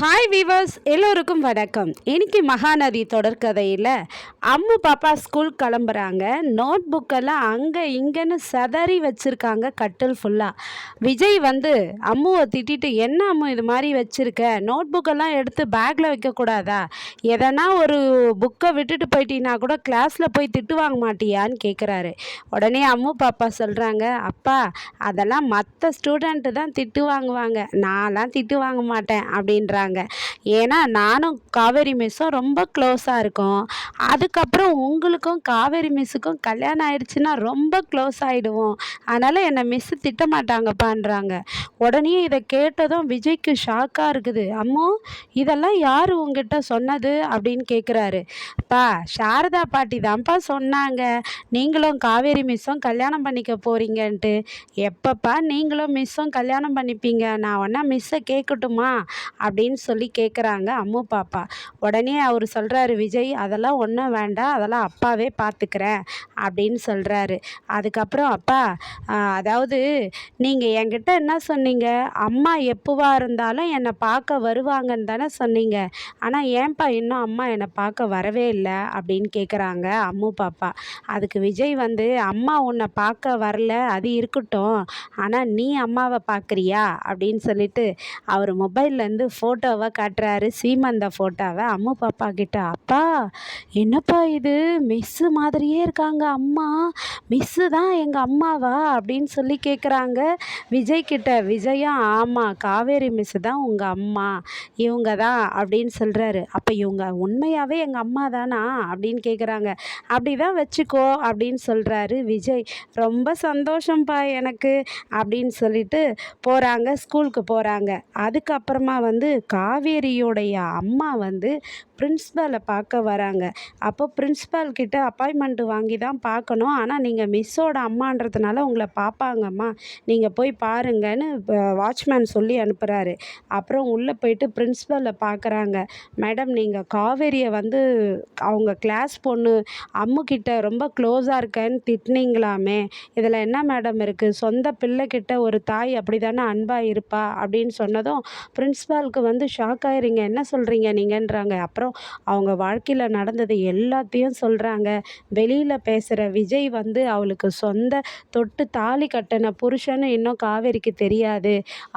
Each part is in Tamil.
ஹாய் வீவர்ஸ், எல்லோருக்கும் வணக்கம். இன்னைக்கு மகாநதி தொடர்கதையில் அம்மு பாப்பா ஸ்கூல் கிளம்புறாங்க. நோட் புக்கெல்லாம் அங்கே இங்கேன்னு சதறி வச்சுருக்காங்க கட்டில் ஃபுல்லாக. விஜய் வந்து அம்முவை திட்டிட்டு, என்ன அம்மு இது மாதிரி வச்சுருக்க, நோட் புக்கெல்லாம் எடுத்து பேக்கில் வைக்கக்கூடாதா, எதனா ஒரு புக்கை விட்டுட்டு போயிட்டீங்கன்னா கூட கிளாஸில் போய் திட்டு வாங்க மாட்டியான்னு கேட்குறாரு. உடனே அம்மு பாப்பா சொல்கிறாங்க, அப்பா அதெல்லாம் மற்ற ஸ்டூடெண்ட்டு தான் திட்டு வாங்குவாங்க, நான்லாம் திட்டு வாங்க மாட்டேன் அப்படின்றாங்க. ஏன்னா நானும் காவேரி மிஸ்ஸும் ரொம்ப க்ளோஸாக இருக்கோம். அதுக்கப்புறம் உங்களுக்கும் காவேரி மிஸ்ஸுக்கும் கல்யாணம் ஆயிடுச்சுன்னா ரொம்ப க்ளோஸ் ஆகிடுவோம். அதனால் என்னை மிஸ்ஸு திட்ட மாட்டாங்கப்பான்றாங்க. உடனே இதை கேட்டதும் விஜய்க்கு ஷாக்காக இருக்குது. அம்மு இதெல்லாம் யார் உங்ககிட்ட சொன்னது அப்படின்னு கேட்குறாரு. அப்பா சாரதா பாட்டி தான்ப்பா சொன்னாங்க, நீங்களும் காவேரி மிஸ்ஸும் கல்யாணம் பண்ணிக்க போகிறீங்கன்ட்டு. எப்பப்பா நீங்களும் மிஸ்ஸும் கல்யாணம் பண்ணிப்பீங்க, நான் வேணா மிஸ்ஸை கேட்கட்டுமா அப்படின்னு சொல்லி கேட்குறாங்க அம்மு பாப்பா. உடனே அவர் சொல்கிறாரு, விஜய் அதெல்லாம் ஒன்றும் வேண்டாம், அதெல்லாம் அப்பாவே பார்த்துக்கிறேன் அப்படின்னு சொல்கிறாரு. அதுக்கப்புறம் அப்பா அதாவது நீங்கள் என்கிட்ட என்ன சொன்னீங்க, அம்மா எப்போவா இருந்தாலும் என்னை பார்க்க வருவாங்கன்னு தானே சொன்னீங்க, ஆனால் ஏன்பா இன்னும் அம்மா என்னை பார்க்க வரவே இல்லை அப்படின்னு கேட்குறாங்க அம்மு பாப்பா. அதுக்கு விஜய் வந்து, அம்மா உன்னை பார்க்க வரல அது இருக்கட்டும், ஆனால் நீ அம்மாவை பார்க்குறியா அப்படின்னு சொல்லிட்டு அவர் மொபைல்லேருந்து ஃபோட்டோவை காட்டுறாரு, சீமந்த ஃபோட்டோவை அம்மு பாப்பா கிட்ட. அப்பா என்னப்பா இது, மிஸ்ஸு மாதிரியே இருக்காங்க அம்மா, மிஸ்ஸு தான் எங்கள் அம்மாவா அப்படின்னு சொல்லி கேட்குறாங்க விஜய் கிட்ட. விஜயும் ஆமாம் காவேரி மிஸ்ஸு தான் உங்கள் அம்மா, இவங்க தான் அப்படின்னு சொல்கிறாரு. அப்போ இவங்க உண்மையாகவே எங்கள் அம்மா தானா அப்படின்னு கேட்குறாங்க. அப்படி தான் வச்சுக்கோ அப்படின்னு சொல்கிறாரு விஜய். ரொம்ப சந்தோஷம்ப்பா எனக்கு அப்படின்னு சொல்லிட்டு போகிறாங்க, ஸ்கூலுக்கு போகிறாங்க. அதுக்கப்புறமா வந்து காவேரியோடைய அம்மா வந்து பிரின்ஸ்பலை பார்க்க வராங்க. அப்போ பிரின்ஸ்பால் கிட்ட அப்பாயின்மெண்ட்டு வாங்கி தான் பார்க்கணும், ஆனால் நீங்கள் மிஸ்ஸோட அம்மான்றதுனால உங்களை பார்ப்பாங்கம்மா, நீங்கள் போய் பாருங்கன்னு வாட்ச்மேன் சொல்லி அனுப்புகிறாரு. அப்புறம் உள்ளே போயிட்டு பிரின்ஸ்பலை பார்க்குறாங்க. மேடம் நீங்கள் காவேரியை வந்து அவங்க கிளாஸ் பொண்ணு அம்முக்கிட்ட ரொம்ப க்ளோஸாக இருக்கேன்னு திட்டினீங்களாமே, இதில் என்ன மேடம் இருக்குது, சொந்த பிள்ளைக்கிட்ட ஒரு தாய் அப்படி தானே அன்பாக இருப்பா அப்படின்னு சொன்னதும் பிரின்ஸ்பாலுக்கு வந்து ஷாக் ஆயிடுறீங்க, என்ன சொல்கிறீங்க நீங்கன்றாங்க. அப்புறம் அவங்க வாழ்க்கையில் நடந்தது எல்லாத்தையும் சொல்கிறாங்க. வெளியில் பேசுகிற விஜய் வந்து அவளுக்கு சொந்த தொட்டு தாலி கட்டின புருஷன்னு இன்னும் காவேரிக்கு தெரியாது,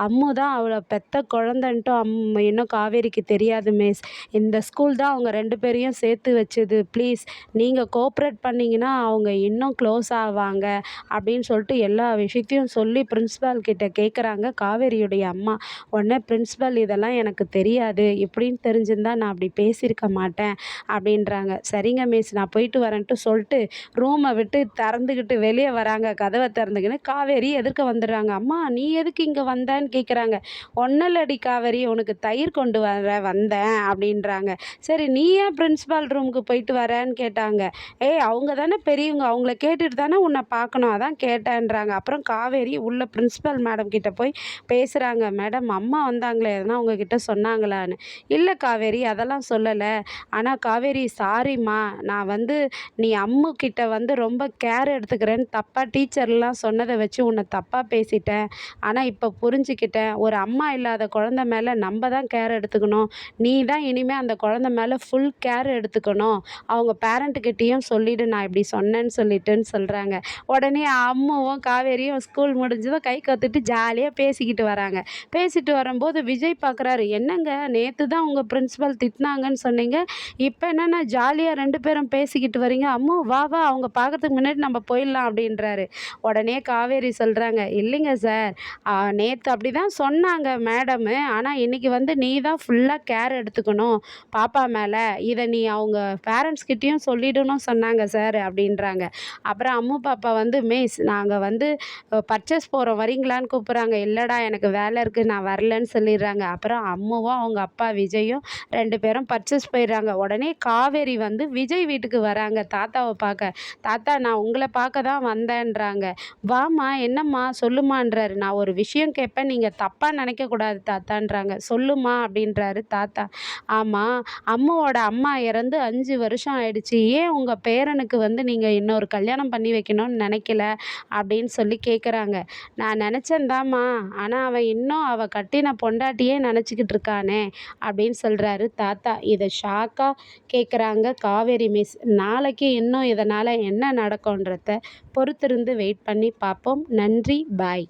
அம்மு தான் அவளை பெத்த குழந்தைன்ட்டும் இன்னும் காவேரிக்கு தெரியாது மிஸ், இந்த ஸ்கூல் தான் அவங்க ரெண்டு பேரையும் சேர்த்து வச்சுது, ப்ளீஸ் நீங்கள் கோஆப்ரேட் பண்ணிங்கன்னா அவங்க இன்னும் க்ளோஸ் ஆவாங்க அப்படின்னு சொல்லிட்டு எல்லா விஷயத்தையும் சொல்லி பிரின்ஸ்பால் கிட்ட கேட்குறாங்க காவேரியுடைய அம்மா. உடனே பிரின்ஸ்பல் இதெல்லாம் எனக்கு தெரியாது, இப்படின்னு தெரிஞ்சிருந்தா நான் அப்படி பேசியிருக்க மாட்டேன் அப்படின்றாங்க. சரிங்க மிஸ் நான் போயிட்டு வரேன்ட்டு சொல்லிட்டு ரூமை விட்டு திறந்துக்கிட்டு வெளியே வராங்க. கதவை திறந்துக்கின்னு காவேரி எதிர்க்க வந்துடுறாங்க. அம்மா நீ எதுக்கு இங்கே வந்தேன்னு கேட்குறாங்க. ஒன்னலடி காவேரி உனக்கு தயிர் கொண்டு வந்தேன் அப்படின்றாங்க. சரி நீ ஏன் பிரின்ஸ்பால் ரூமுக்கு போயிட்டு வரேன்னு கேட்டாங்க. ஏய் அவங்க தானே பெரியவங்க, அவங்கள கேட்டுட்டு தானே உன்னை பார்க்கணும், அதான் கேட்டேன்றாங்க. அப்புறம் காவேரி உள்ள பிரின்ஸ்பல் மேடம் கிட்ட போய் பேசுகிறாங்க. மேடம் அம்மா வந்தாங்களே எதனா உங்ககிட்ட சொன்னாங்களான்னு. இல்லை காவேரி அதெல்லாம் சொல்லலை, ஆனால் காவேரி சாரிம்மா, நான் வந்து நீ அம்மு கிட்ட வந்து ரொம்ப கேர் எடுத்துக்கிறேன்னு தப்பாக டீச்சர்லாம் சொன்னதை வச்சு உன்னை தப்பாக பேசிட்டேன், ஆனால் இப்போ புரிஞ்சுக்கிட்டேன், ஒரு அம்மா இல்லாத குழந்த மேலே நம்ம தான் கேர் எடுத்துக்கணும், நீ தான் இனிமேல் அந்த குழந்த மேலே ஃபுல் கேர் எடுத்துக்கணும், அவங்க பேரண்ட்டுக்கிட்டேயும் சொல்லிவிடு நான் இப்படி சொன்னேன்னு சொல்லிட்டுன்னு சொல்கிறாங்க. உடனே அம்முவும் காவேரியும் ஸ்கூல் முடிஞ்சதும் கை கற்றுட்டு ஜாலியாக பேசிக்கிட்டு வராங்க. பேசிட்டு வரும்போது விஜய் பார்க்குறாரு, என்னங்க நேற்று தான் உங்கள் பிரின்ஸிபல் திட்டினாங்கன்னு சொன்னீங்க, இப்போ என்னென்னா ஜாலியாக ரெண்டு பேரும் பேசிக்கிட்டு வரீங்க, அம்மு வா வா அவங்க பார்க்கறதுக்கு முன்னாடி நம்ம போயிடலாம் அப்படின்றாரு. உடனே காவேரி சொல்கிறாங்க, இல்லைங்க சார் நேற்று அப்படி தான் சொன்னாங்க மேடமு, ஆனால் இன்றைக்கி வந்து நீ தான் ஃபுல்லாக கேர் எடுத்துக்கணும் பாப்பா மேலே, இதை நீ அவங்க பேரண்ட்ஸ்கிட்டேயும் சொல்லிடணும் சொன்னாங்க சார் அப்படின்றாங்க. அப்புறம் அம்மு பாப்பா வந்து மிஸ் நாங்கள் வந்து பர்ச்சேஸ் போகிறோம் வரீங்களான்னு கூப்பிட்றாங்க. இல்லைடா எனக்கு வேலை இருக்குது நான் வரலன்னு சொல்லிடுறாங்க. அப்புறம் அம்முவும் அவங்க அப்பா விஜயும் ரெண்டு பேரும் பர்ச்சேஸ் போயிடுறாங்க. உடனே காவேரி வந்து விஜய் வீட்டுக்கு வராங்க தாத்தாவை பார்க்க. தாத்தா நான் உங்களை பார்க்க தான் வந்தேன்றாங்க. வாம்மா என்னம்மா சொல்லுமான்றாரு. நான் ஒரு விஷயம் கேட்பேன் நீங்கள் தப்பாக நினைக்கக்கூடாது தாத்தான்றாங்க. சொல்லுமா அப்படின்றாரு தாத்தா. ஆமாம் அம்முவோட அம்மா இறந்து 5 வருஷம் ஆயிடுச்சு, ஏன் உங்கள் பேரனுக்கு வந்து நீங்கள் இன்னொரு கல்யாணம் பண்ணி வைக்கணும்னு நினைக்கல அப்படின்னு சொல்லி கேட்குறாங்க. நான் நினச்சேன்தாம்மா, ஆனால் அவன் இன்னும் அவள் கட்டின பொண்டாட்டியே நினச்சிக்கிட்டு இருக்கானே அப்படின்னு சொல்கிறாரு தாத்தா. இதை ஷாக்காக கேட்குறாங்க காவேரி மிஸ். நாளைக்கு இன்னும் இதனால் என்ன நடக்கும்ன்றத பொறுத்திருந்து வெயிட் பண்ணி பார்ப்போம். நன்றி, பாய்.